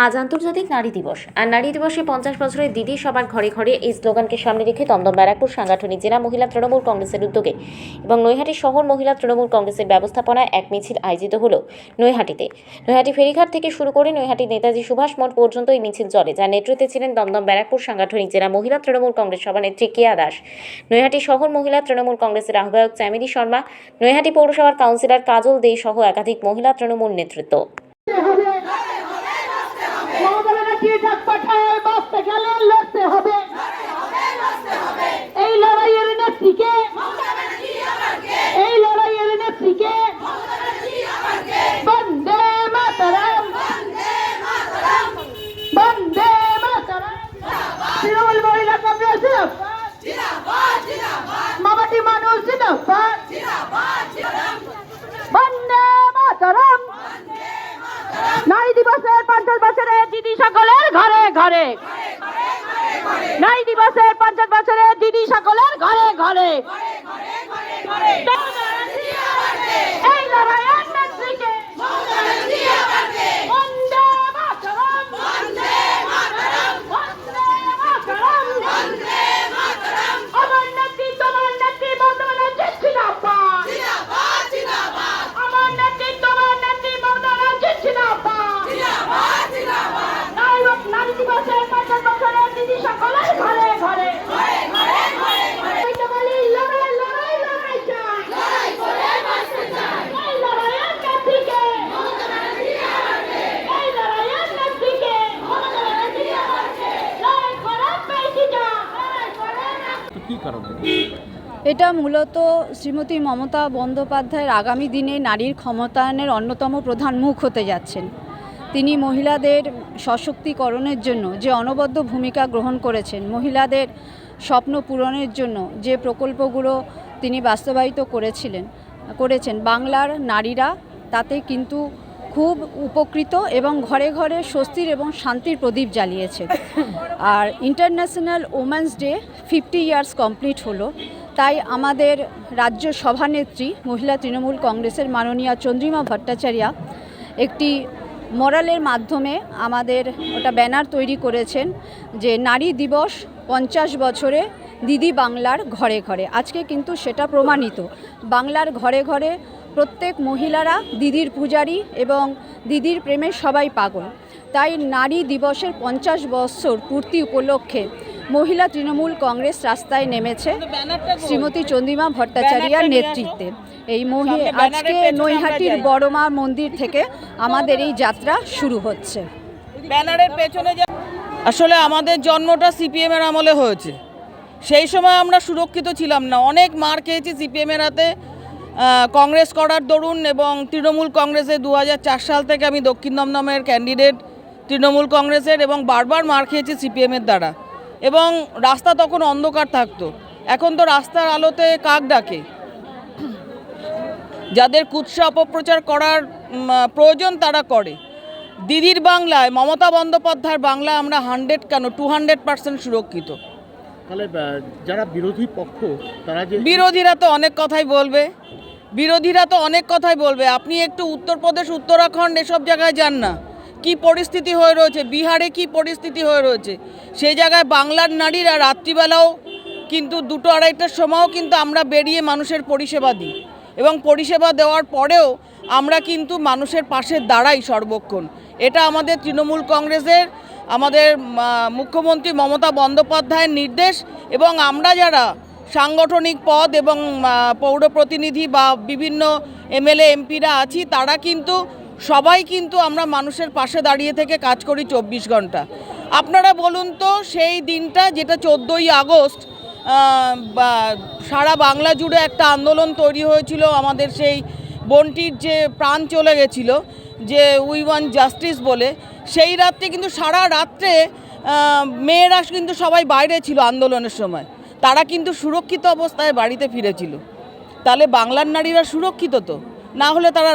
আজ আন্তর্জাতিক নারী দিবস। আর নারী দিবসে 50 বছরের দিদি সবার ঘরে ঘরে এই স্লোগানকে সামনে রেখে দমদম ব্যারাকপুর সাংগঠনিক জেলা মহিলা তৃণমূল কংগ্রেসের উদ্যোগে এবং নৈহাটি শহর মহিলা তৃণমূল কংগ্রেসের ব্যবস্থাপনায় এক মিছিল আয়োজিত হলো নৈহাটিতে। নৈহাটি ফেরিঘাট থেকে শুরু করে নৈহাটি নেতাজি সুভাষ মোড় পর্যন্ত এই মিছিল চলে, যার নেতৃত্বে ছিলেন দমদম ব্যারাকপুর সাংগঠনিক জেলা মহিলা তৃণমূল কংগ্রেস সভানেত্রী কেয়া দাস, নৈহাটি শহর মহিলা তৃণমূল কংগ্রেসের আহ্বায়ক চামেলি শর্মা, নৈহাটি পৌরসভার কাউন্সিলর কাজল দে সহ একাধিক মহিলা তৃণমূল নেতৃত্ব। বাঁচতে গেলে লড়তে হবে, এই লড়াইয়ের নেত্রীকে, এই লড়াইয়ের নেত্রীকে বন্দে মাতরম, বন্দে মাতরম। তৃণমূল মহিলা কংগ্রেস জিন্দাবাদ, মামাটি মানুষ জিন্দাবাদ, বন্দে মাতরম। নারী দিবসের 50 বছরের দিদি সকলের ঘরে ঘরে, নারী দিবসের 50 বছরের দিদি সকলের ঘরে ঘরে, এই লড়াইয়ের নেত্রীকে বন্দে মাতরম, বন্দে মাতরম, বন্দে মাতরম, বন্দে মাতরম। আমার নেত্রী, তোমার নেত্রী, বর্তমানে জিন্দাবাদ, জিন্দাবাদ, জিন্দাবাদ। আমার নেত্রী, তোমার নেত্রী, বর্তমানে জিন্দাবাদ, জিন্দাবাদ, জিন্দাবাদ। নারী দিবসের 50 বছরের দিদি সকলের ঘরে ঘরে, ঘরে ঘরে, ঘরে ঘরে। বলি লড়াই লড়াই লড়াই চাই, লড়াই করে বাঁচতে চাই। এই লড়াইয়ের নেত্রীকে এই লড়াইয়ের নেত্রীকে লড়াই করে পেয়েছি যা, লড়াই করে। কি কারণে এটা মূলত শ্রীমতী মমতা বন্দ্যোপাধ্যায়ের আগামী দিনে নারীর ক্ষমতায়নের অন্যতম প্রধান মুখ হতে যাচ্ছেন। তিনি মহিলাদের সশক্তিকরণের জন্য যে অনবদ্য ভূমিকা গ্রহণ করেছেন, মহিলাদের স্বপ্ন পূরণের জন্য যে প্রকল্পগুলো তিনি বাস্তবায়িত করেছেন, বাংলার নারীরা তাতে কিন্তু খুব উপকৃত এবং ঘরে ঘরে স্বস্তির এবং শান্তির প্রদীপ জ্বালিয়েছে। আর international women's day 50 years complete হলো, তাই আমাদের রাজ্য সভানেত্রী মহিলা তৃণমূল কংগ্রেসের মাননীয়া চন্দ্রিমা ভট্টাচার্যা একটি মরালের মাধ্যমে আমাদের ওটা ব্যানার তৈরি করেছেন যে নারী দিবস 50 বছরে দিদি বাংলার ঘরে ঘরে। আজকে কিন্তু সেটা প্রমাণিত, বাংলার ঘরে ঘরে প্রত্যেক মহিলারা দিদির পূজারী এবং দিদির প্রেমে সবাই পাগল। তাই নারী দিবসের 50 বছর পূর্তি উপলক্ষে মহিলা তৃণমূল কংগ্রেস রাস্তায় নেমেছে শ্রীমতী চন্দ্রিমা ভট্টাচার্যার নেতৃত্বে। এই আজকে নৈহাটির বড়মা মন্দির থেকে আমাদের এই যাত্রা শুরু হচ্ছে। ব্যানারের পেছনে আসলে আমাদের জন্মটা সিপিএম এর আমলে হয়েছে, সেই সময় আমরা সুরক্ষিত ছিলাম না, অনেক মার খেয়েছি সিপিএম এর হাতে। কংগ্রেস করার দরুন এবং তৃণমূল কংগ্রেসে 2004 সাল থেকে আমি দক্ষিণ দমদমের ক্যান্ডিডেট তৃণমূল কংগ্রেসের, এবং বারবার মার খেয়েছি সিপিএমের দ্বারা। এবং রাস্তা তখন অন্ধকার থাকতো, এখন তো রাস্তার আলোতে কাক ডাকে। যাদের কুৎসা অপপ্রচার করার প্রয়োজন তারা করে। দিদির বাংলায়, মমতা বন্দ্যোপাধ্যায়ের বাংলায় আমরা 100 কেন 200% সুরক্ষিত। তাহলে যারা বিরোধী পক্ষ তারা যে বিরোধীরা তো অনেক কথাই বলবে, বিরোধীরা তো অনেক কথাই বলবে। আপনি একটু উত্তরপ্রদেশ, উত্তরাখণ্ড এসব জায়গায় যান না, কি পরিস্থিতি হয়ে রয়েছে, বিহারে কি পরিস্থিতি হয়ে রয়েছে। সেই জায়গায় বাংলার নারীরা রাত্রিবেলাও কিন্তু 2-2:30টার সময়ও কিন্তু আমরা বেরিয়ে মানুষের পরিষেবা দিই, এবং পরিষেবা দেওয়ার পরেও আমরা কিন্তু মানুষের পাশে দাঁড়াই সর্বক্ষণ। এটা আমাদের তৃণমূল কংগ্রেসের, আমাদের মুখ্যমন্ত্রী মমতা বন্দ্যোপাধ্যায়ের নির্দেশ। এবং আমরা যারা সাংগঠনিক পদ এবং পৌর প্রতিনিধি বা বিভিন্ন এমএলএ এমপিরা আছি, তারা কিন্তু সবাই কিন্তু আমরা মানুষের পাশে দাঁড়িয়ে থেকে কাজ করি 24 ঘন্টা। আপনারা বলুন তো, সেই দিনটা যেটা 14ই আগস্ট সারা বাংলা জুড়ে একটা আন্দোলন তৈরি হয়েছিল, আমাদের সেই বোনটির যে প্রাণ চলে গেছিল, যে উই ওয়ান্ট জাস্টিস বলে, সেই রাত্রে কিন্তু সারা রাত্রে মেয়েরা কিন্তু সবাই বাইরে ছিল আন্দোলনের সময়, তারা কিন্তু সুরক্ষিত অবস্থায় বাড়িতে ফিরেছিল। তাহলে বাংলার নারীরা সুরক্ষিত তো, না হলে তারা